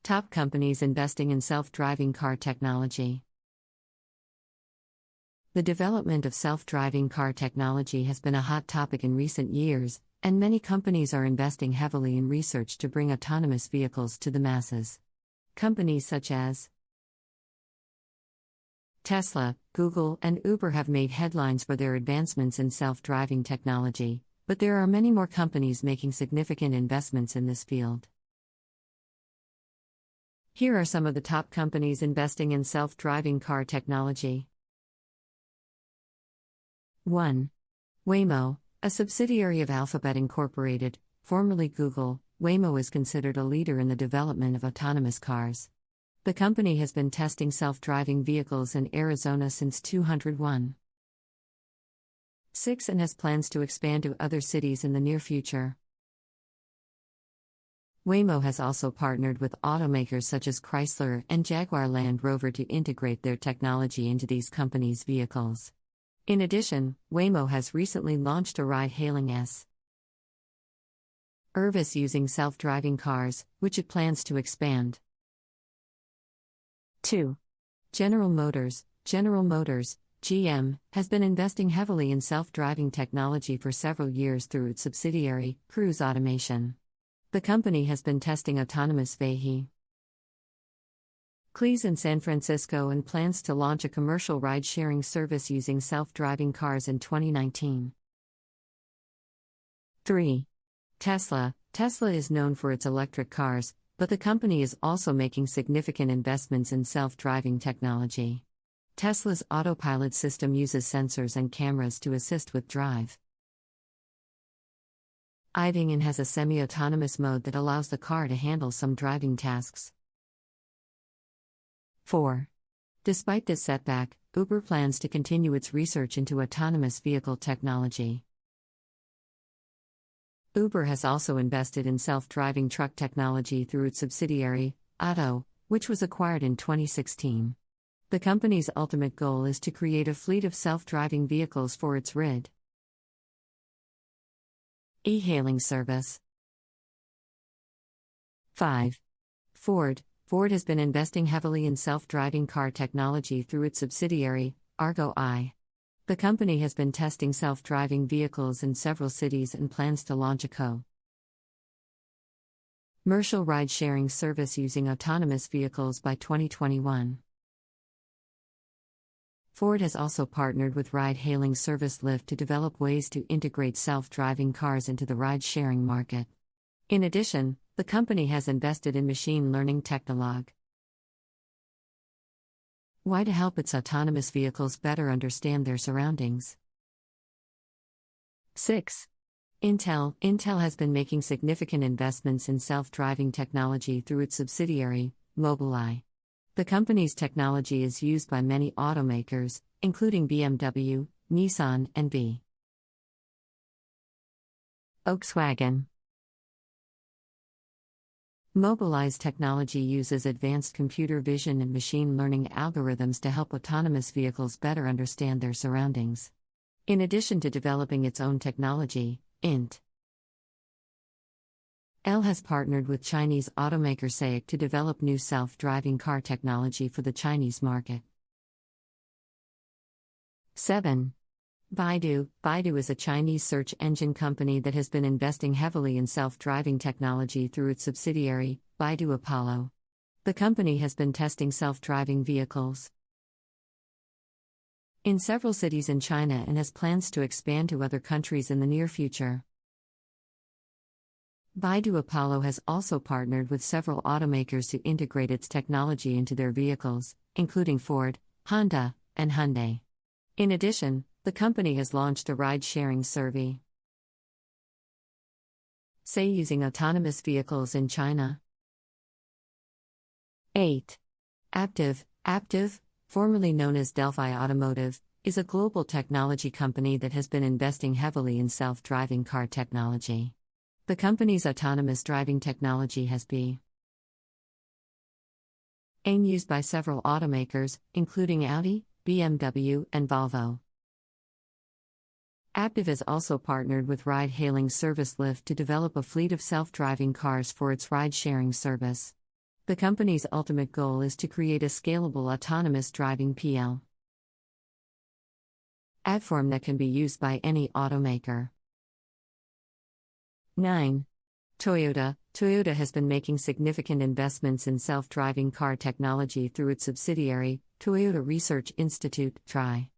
Top companies investing in self-driving car technology. The development of self-driving car technology has been a hot topic in recent years, and many companies are investing heavily in research to bring autonomous vehicles to the masses. Companies such as Tesla, Google, and Uber have made headlines for their advancements in self-driving technology, but there are many more companies making significant investments in this field. Here are some of the top companies investing in self-driving car technology. 1. Waymo, a subsidiary of Alphabet Incorporated, formerly Google. Waymo is considered a leader in the development of autonomous cars. The company has been testing self-driving vehicles in Arizona since 2001. 6. And has plans to expand to other cities in the near future. Waymo has also partnered with automakers such as Chrysler and Jaguar Land Rover to integrate their technology into these companies' vehicles. In addition, Waymo has recently launched a ride-hailing service using self-driving cars, which it plans to expand. 2. General Motors. General Motors, GM, has been investing heavily in self-driving technology for several years through its subsidiary, Cruise Automation. The company has been testing autonomous vehicles in San Francisco and plans to launch a commercial ride-sharing service using self-driving cars in 2019. 3. Tesla. Tesla is known for its electric cars, but the company is also making significant investments in self-driving technology. Tesla's autopilot system uses sensors and cameras to assist with driving and has a semi-autonomous mode that allows the car to handle some driving tasks. 4. Despite this setback, Uber plans to continue its research into autonomous vehicle technology. Uber has also invested in self-driving truck technology through its subsidiary, Otto, which was acquired in 2016. The company's ultimate goal is to create a fleet of self-driving vehicles for its e-hailing service. 5. Ford. Ford has been investing heavily in self-driving car technology through its subsidiary, Argo I. The company has been testing self-driving vehicles in several cities and plans to launch a commercial ride-sharing service using autonomous vehicles by 2021. Ford has also partnered with ride-hailing service Lyft to develop ways to integrate self-driving cars into the ride-sharing market. In addition, the company has invested in machine learning technology to help its autonomous vehicles better understand their surroundings. 6. Intel. Intel has been making significant investments in self-driving technology through its subsidiary, Mobileye. The company's technology is used by many automakers, including BMW, Nissan, and Volkswagen. Mobileye's technology uses advanced computer vision and machine learning algorithms to help autonomous vehicles better understand their surroundings. In addition to developing its own technology, Intel has partnered with Chinese automaker SAIC to develop new self-driving car technology for the Chinese market. 7. Baidu. Baidu is a Chinese search engine company that has been investing heavily in self-driving technology through its subsidiary, Baidu Apollo. The company has been testing self-driving vehicles in several cities in China and has plans to expand to other countries in the near future. Baidu Apollo has also partnered with several automakers to integrate its technology into their vehicles, including Ford, Honda, and Hyundai. In addition, the company has launched a ride-sharing service using autonomous vehicles in China. 8. Aptiv. Aptiv, formerly known as Delphi Automotive, is a global technology company that has been investing heavily in self-driving car technology. The company's autonomous driving technology has been used by several automakers, including Audi, BMW, and Volvo. Aptiv has also partnered with ride-hailing service Lyft to develop a fleet of self-driving cars for its ride-sharing service. The company's ultimate goal is to create a scalable autonomous driving platform that can be used by any automaker. 9. Toyota. Toyota has been making significant investments in self-driving car technology through its subsidiary, Toyota Research Institute (TRI).